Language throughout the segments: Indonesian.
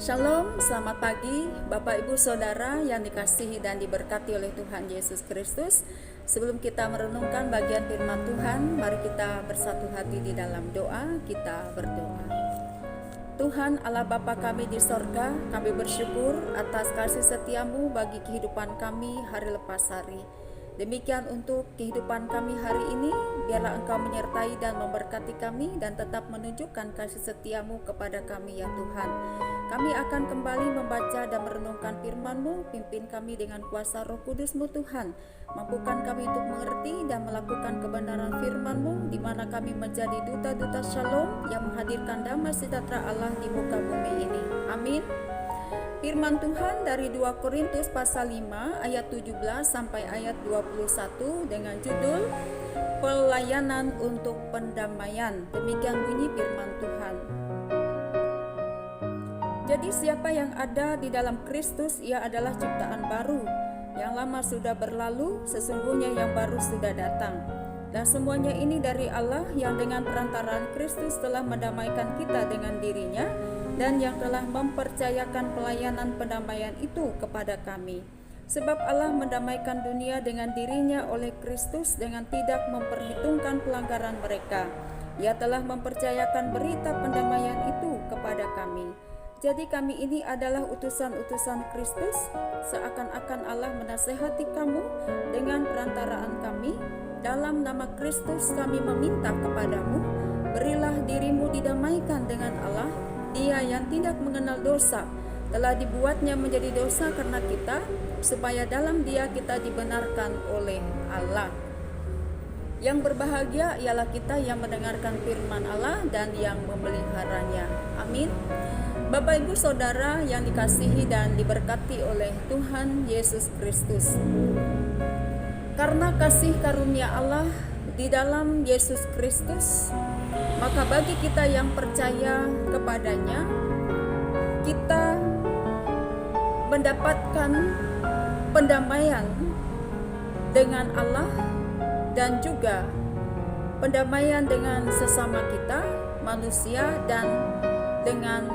Shalom, selamat pagi Bapak Ibu Saudara yang dikasihi dan diberkati oleh Tuhan Yesus Kristus. Sebelum kita merenungkan bagian firman Tuhan, mari kita bersatu hati di dalam doa. Kita berdoa. Tuhan Allah Bapa kami di sorga, kami bersyukur atas kasih setiamu bagi kehidupan kami hari lepas hari. Demikian untuk kehidupan kami hari ini, biarlah Engkau menyertai dan memberkati kami dan tetap menunjukkan kasih setiamu kepada kami ya Tuhan. Kami akan kembali membaca dan merenungkan firman-Mu, pimpin kami dengan kuasa Roh Kudus-Mu Tuhan. Mampukan kami untuk mengerti dan melakukan kebenaran firman-Mu, di mana kami menjadi duta-duta shalom yang menghadirkan damai sejahtera Allah di muka bumi ini. Amin. Firman Tuhan dari 2 Korintus pasal 5 ayat 17 sampai ayat 21 dengan judul Pelayanan untuk Pendamaian. Demikian bunyi firman Tuhan. Jadi siapa yang ada di dalam Kristus, ia adalah ciptaan baru. Yang lama sudah berlalu, sesungguhnya yang baru sudah datang. Dan semuanya ini dari Allah yang dengan perantaraan Kristus telah mendamaikan kita dengan dirinya, dan yang telah mempercayakan pelayanan pendamaian itu kepada kami. Sebab Allah mendamaikan dunia dengan dirinya oleh Kristus dengan tidak memperhitungkan pelanggaran mereka. Ia telah mempercayakan berita pendamaian itu kepada kami. Jadi kami ini adalah utusan-utusan Kristus, seakan-akan Allah menasehati kamu dengan perantaraan kami. Dalam nama Kristus kami meminta kepadamu, berilah dirimu didamaikan dengan Allah. Dia yang tidak mengenal dosa telah dibuatnya menjadi dosa karena kita, supaya dalam Dia kita dibenarkan oleh Allah. Yang berbahagia ialah kita yang mendengarkan firman Allah dan yang memeliharanya. Amin. Bapak Ibu Saudara yang dikasihi dan diberkati oleh Tuhan Yesus Kristus. Karena kasih karunia Allah di dalam Yesus Kristus, maka bagi kita yang percaya kepadanya, kita mendapatkan pendamaian dengan Allah dan juga pendamaian dengan sesama kita, manusia, dan dengan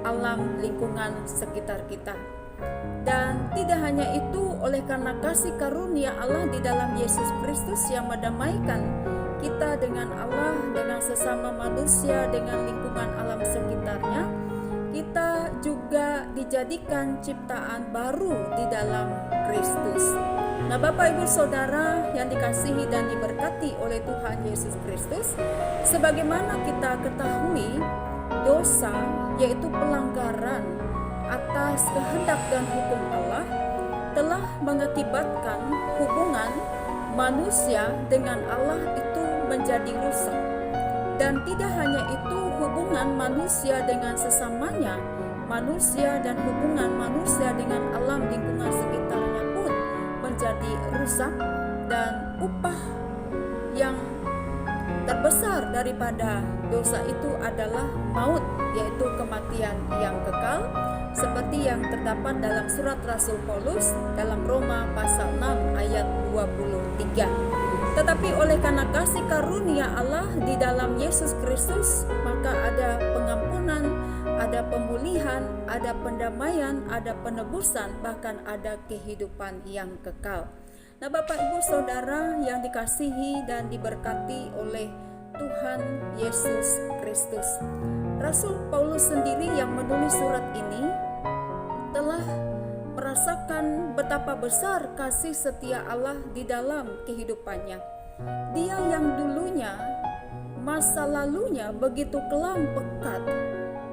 alam lingkungan sekitar kita. Dan tidak hanya itu, oleh karena kasih karunia Allah di dalam Yesus Kristus yang mendamaikan kita dengan Allah, dengan sesama manusia, dengan lingkungan alam sekitarnya, kita juga dijadikan ciptaan baru di dalam Kristus. Nah, Bapak Ibu Saudara yang dikasihi dan diberkati oleh Tuhan Yesus Kristus, sebagaimana kita ketahui, dosa yaitu pelanggaran atas kehendak dan hukum Allah telah mengakibatkan hubungan manusia dengan Allah itu menjadi rusak. Dan tidak hanya itu, hubungan manusia dengan sesamanya, manusia dan hubungan manusia dengan alam lingkungan sekitarnya pun menjadi rusak, dan upah yang terbesar daripada dosa itu adalah maut, yaitu kematian yang kekal, seperti yang terdapat dalam surat Rasul Paulus dalam Roma pasal 6 ayat 23. Tetapi oleh karena kasih karunia Allah di dalam Yesus Kristus, maka ada pengampunan, ada pemulihan, ada pendamaian, ada penebusan, bahkan ada kehidupan yang kekal. Nah, Bapak Ibu Saudara yang dikasihi dan diberkati oleh Tuhan Yesus Kristus, Rasul Paulus sendiri yang menulis surat ini telah merasakan betapa besar kasih setia Allah di dalam kehidupannya. Dia yang dulunya, masa lalunya begitu kelam pekat,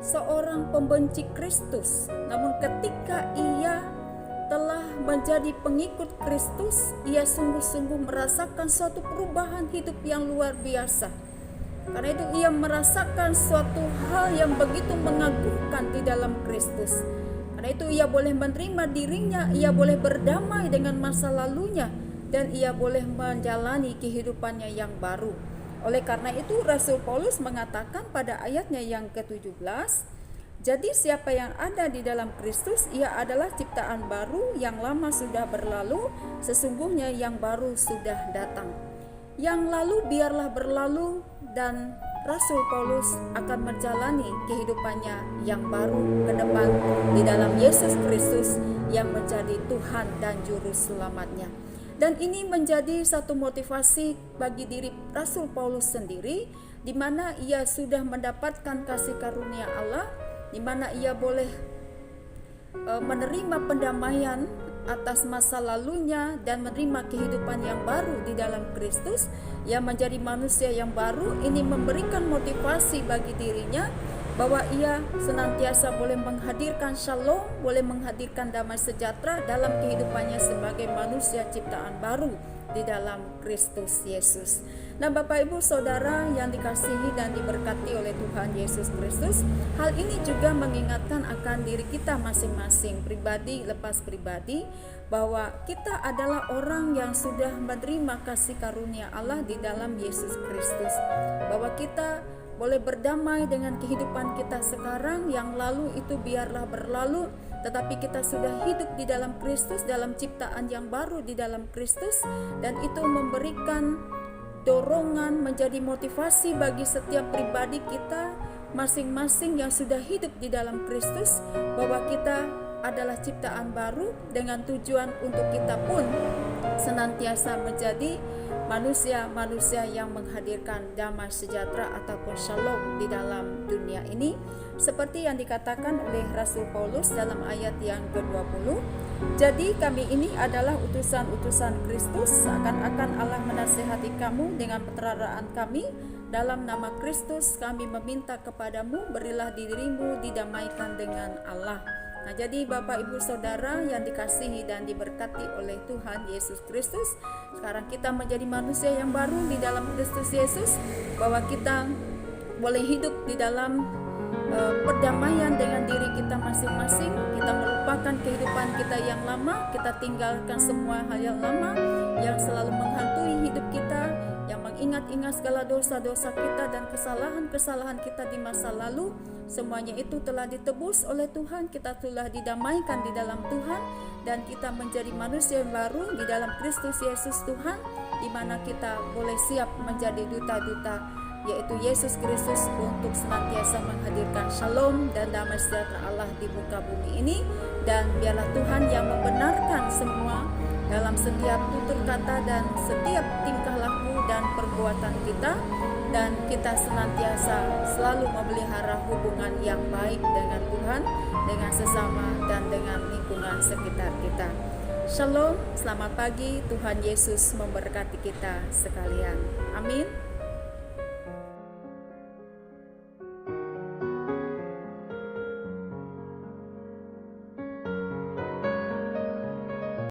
seorang pembenci Kristus, namun ketika ia telah menjadi pengikut Kristus, ia sungguh-sungguh merasakan suatu perubahan hidup yang luar biasa. Karena itu ia merasakan suatu hal yang begitu mengagumkan di dalam Kristus. Karena itu ia boleh menerima dirinya, ia boleh berdamai dengan masa lalunya, dan ia boleh menjalani kehidupannya yang baru. Oleh karena itu Rasul Paulus mengatakan pada ayatnya yang ke-17, jadi siapa yang ada di dalam Kristus, ia adalah ciptaan baru, yang lama sudah berlalu, sesungguhnya yang baru sudah datang. Yang lalu biarlah berlalu, dan Rasul Paulus akan menjalani kehidupannya yang baru ke depan di dalam Yesus Kristus yang menjadi Tuhan dan Juru Selamatnya. Dan ini menjadi satu motivasi bagi diri Rasul Paulus sendiri, di mana ia sudah mendapatkan kasih karunia Allah, di mana ia boleh menerima pendamaian atas masa lalunya dan menerima kehidupan yang baru di dalam Kristus, yang menjadi manusia yang baru. Ini memberikan motivasi bagi dirinya bahwa ia senantiasa boleh menghadirkan shalom, boleh menghadirkan damai sejahtera dalam kehidupannya sebagai manusia ciptaan baru di dalam Kristus Yesus. Nah, Bapak Ibu Saudara yang dikasihi dan diberkati oleh Tuhan Yesus Kristus, hal ini juga mengingatkan akan diri kita masing-masing, pribadi lepas pribadi, bahwa kita adalah orang yang sudah menerima kasih karunia Allah di dalam Yesus Kristus, bahwa kita boleh berdamai dengan kehidupan kita sekarang. Yang lalu itu biarlah berlalu, tetapi kita sudah hidup di dalam Kristus, dalam ciptaan yang baru di dalam Kristus, dan itu memberikan dorongan, menjadi motivasi bagi setiap pribadi kita masing-masing yang sudah hidup di dalam Kristus, bahwa kita adalah ciptaan baru dengan tujuan untuk kita pun senantiasa menjadi manusia-manusia yang menghadirkan damai sejahtera ataupun shalom di dalam dunia ini, seperti yang dikatakan oleh Rasul Paulus dalam ayat yang ke-20. Jadi kami ini adalah utusan-utusan Kristus, seakan-akan Allah menasihati kamu dengan peteraraan kami. Dalam nama Kristus kami meminta kepadamu, berilah dirimu didamaikan dengan Allah. Nah, jadi Bapak Ibu Saudara yang dikasihi dan diberkati oleh Tuhan Yesus Kristus, sekarang kita menjadi manusia yang baru di dalam Kristus Yesus, bahwa kita boleh hidup di dalam perdamaian dengan diri kita masing-masing. Kita melupakan kehidupan kita yang lama, kita tinggalkan semua hal yang lama yang selalu menghantui hidup kita, yang mengingat-ingat segala dosa-dosa kita dan kesalahan-kesalahan kita di masa lalu. Semuanya itu telah ditebus oleh Tuhan, kita telah didamaikan di dalam Tuhan, dan kita menjadi manusia yang baru di dalam Kristus Yesus Tuhan, di mana kita boleh siap menjadi duta-duta, yaitu Yesus Kristus, untuk senantiasa menghadirkan shalom dan damai sejahtera Allah di muka bumi ini. Dan biarlah Tuhan yang membenarkan semua dalam setiap tutur kata dan setiap tingkah laku dan perbuatan kita, dan kita senantiasa selalu memelihara hubungan yang baik dengan Tuhan, dengan sesama, dan dengan lingkungan sekitar kita. Shalom, selamat pagi, Tuhan Yesus memberkati kita sekalian. Amin.